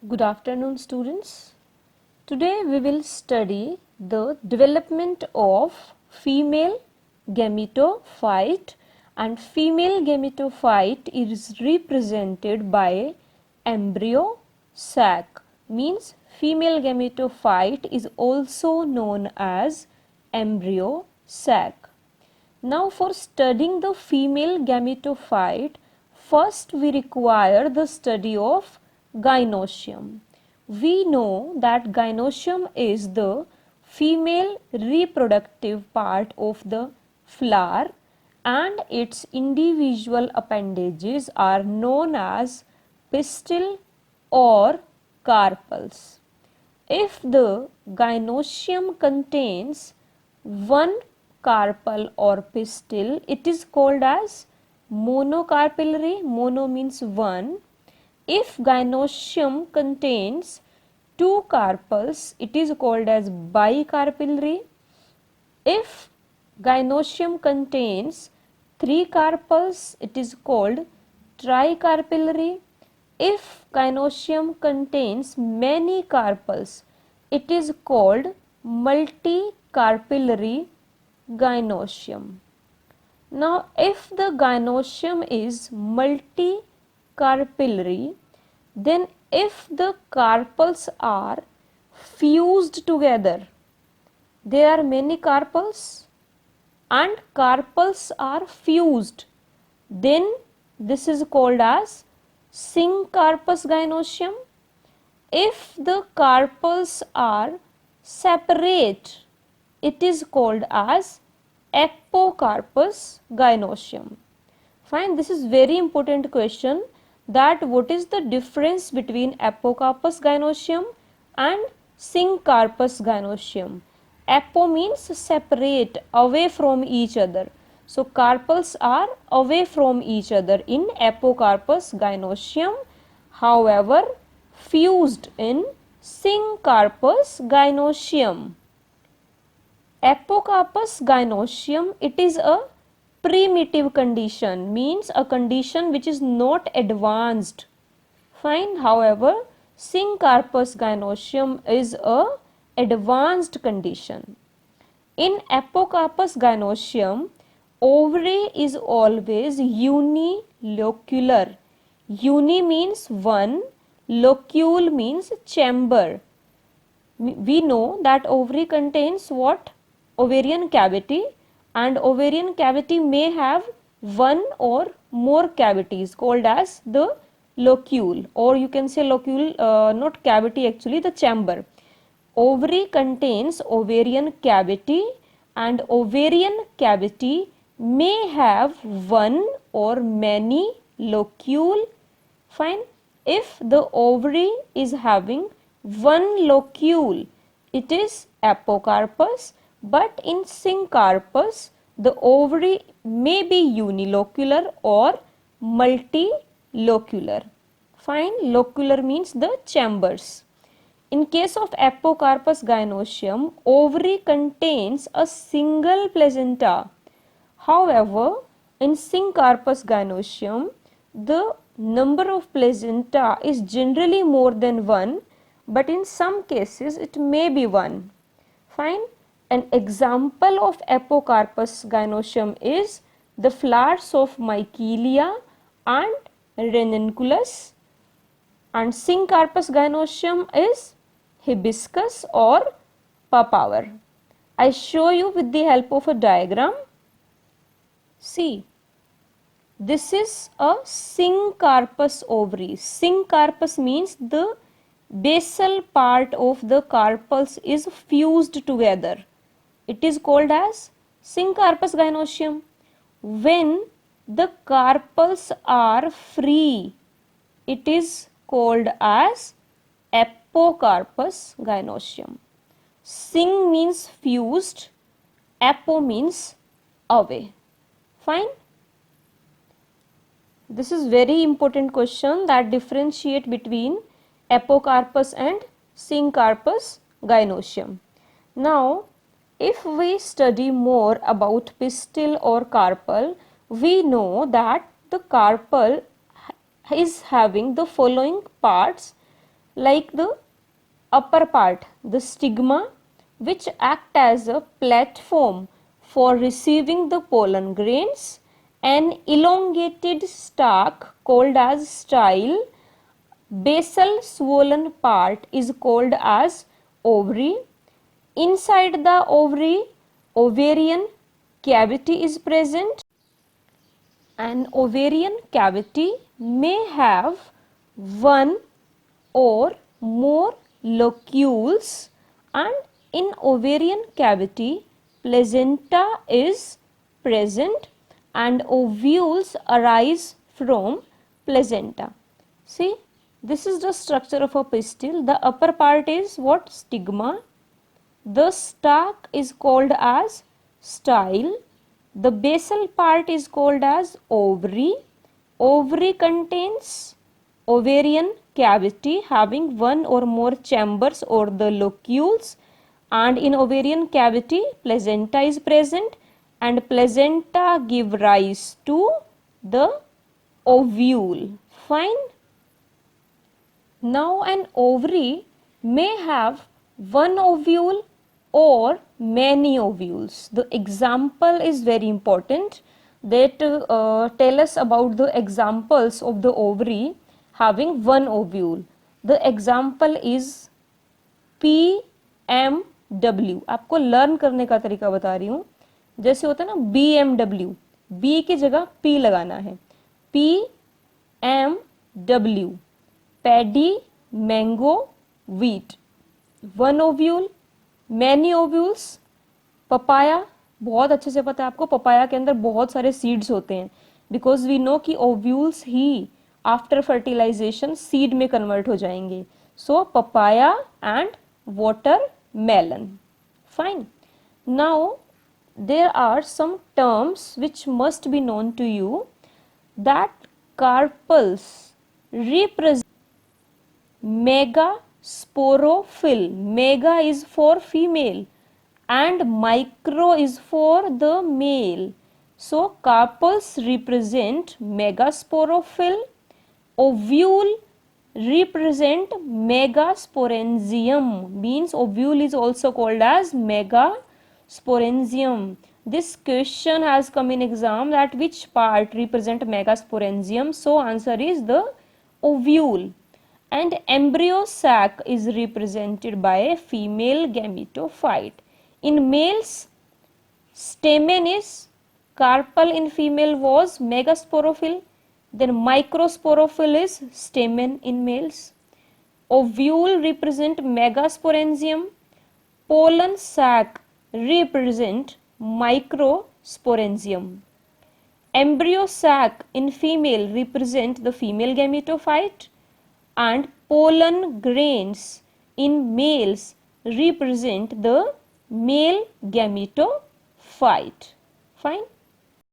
Good afternoon, students. Today we will study the development of female gametophyte, and female gametophyte is represented by embryo sac. Means female gametophyte is also known as embryo sac. Now for studying the female gametophyte, first we require the study of gynoecium. We know that gynoecium is the female reproductive part of the flower, and its individual appendages are known as pistil or carpels. If the gynoecium contains one carpel or pistil, it is called as monocarpellary. Mono means one. If gynoecium contains two carpels, it is called as bicarpellary. If gynoecium contains three carpels, it is called tricarpellary. If gynoecium contains many carpels, it is called multicarpellary gynoecium. Now, if the gynoecium is multicarpellary, then if the carpels are fused together, there are many carpels and carpels are fused, then this is called as syncarpous gynoecium. If the carpels are separate, it is called as apocarpous gynoecium. Fine, this is very important question, that what is the difference between apocarpous gynoecium and syncarpous gynoecium. Apo means separate, away from each other. So carpels are away from each other in apocarpous gynoecium, however fused in syncarpous gynoecium. Apocarpous gynoecium, it is a primitive condition, means a condition which is not advanced. Fine, however syncarpous gynoecium is a advanced condition. In apocarpous gynoecium, ovary is always unilocular. Uni means one, locule means chamber. We know that ovary contains what? Ovarian cavity, and ovarian cavity may have one or more cavities called as the locule, or you can say locule, not cavity, actually the chamber. Ovary contains ovarian cavity, and ovarian cavity may have one or many locule. Fine. If the ovary is having one locule, it is apocarpous, but in syncarpous, the ovary may be unilocular or multilocular. Fine. Locular means the chambers. In case of apocarpous gynoecium, ovary contains a single placenta. However, in syncarpous gynoecium, the number of placenta is generally more than one, but in some cases it may be one. Fine. An example of apocarpous gynoecium is the flowers of Michelia and Ranunculus, and syncarpous gynoecium is hibiscus or papaver. I show you with the help of a diagram. See, this is a syncarpous ovary. Syncarpous means the basal part of the carpels is fused together. It is called as syncarpous gynoecium. When the carpels are free, it is called as apocarpous gynoecium. Syn means fused, apo means away. Fine. This is very important question that differentiate between apocarpous and syncarpous gynoecium. Now, if we study more about pistil or carpel, we know that the carpel is having the following parts. like the upper part, the stigma, which act as a platform for receiving the pollen grains, an elongated stalk called as style, basal swollen part is called as ovary. Inside the ovary, ovarian cavity is present. An ovarian cavity may have one or more locules, and in ovarian cavity placenta is present and ovules arise from placenta. See, this is the structure of a pistil. The upper part is what? Stigma. The stalk is called as style. The basal part is called as ovary. Ovary contains ovarian cavity having one or more chambers or the locules, and in ovarian cavity placenta is present, and placenta give rise to the ovule. Fine. Now an ovary may have one ovule or many ovules. The example is very important. That tell us about the examples of the ovary having one ovule. The example is PMW. आपको learn करने का तरीका बता रही हूँ. जैसे होता है ना BMW, B की जगह P लगाना है. PMW, paddy, mango, wheat. One ovule, many ovules. Papaya, बहुत अच्छे से पता है आपको, पपाया के अंदर बहुत सारे सीड्स होते हैं, बिकॉज वी नो कि ओव्यूल्स ही आफ्टर फर्टिलाइजेशन सीड में कन्वर्ट हो जाएंगे. So papaya and watermelon. Fine. Now there are some terms which must be known to you. That carpels represent megasporophyll. Mega is for female and micro is for the male. So carpels represent megasporophyll. Ovule represent megasporangium, means ovule is also called as megasporangium. This question has come in exam, that which part represent megasporangium. So answer is the ovule. And embryo sac is represented by a female gametophyte. In males, stamen is carpel, in female was megasporophyll. Then microsporophyll is stamen in males. Ovule represent megasporangium. Pollen sac represent microsporangium. Embryo sac in female represent the female gametophyte, and pollen grains in males represent the male gametophyte. Fine.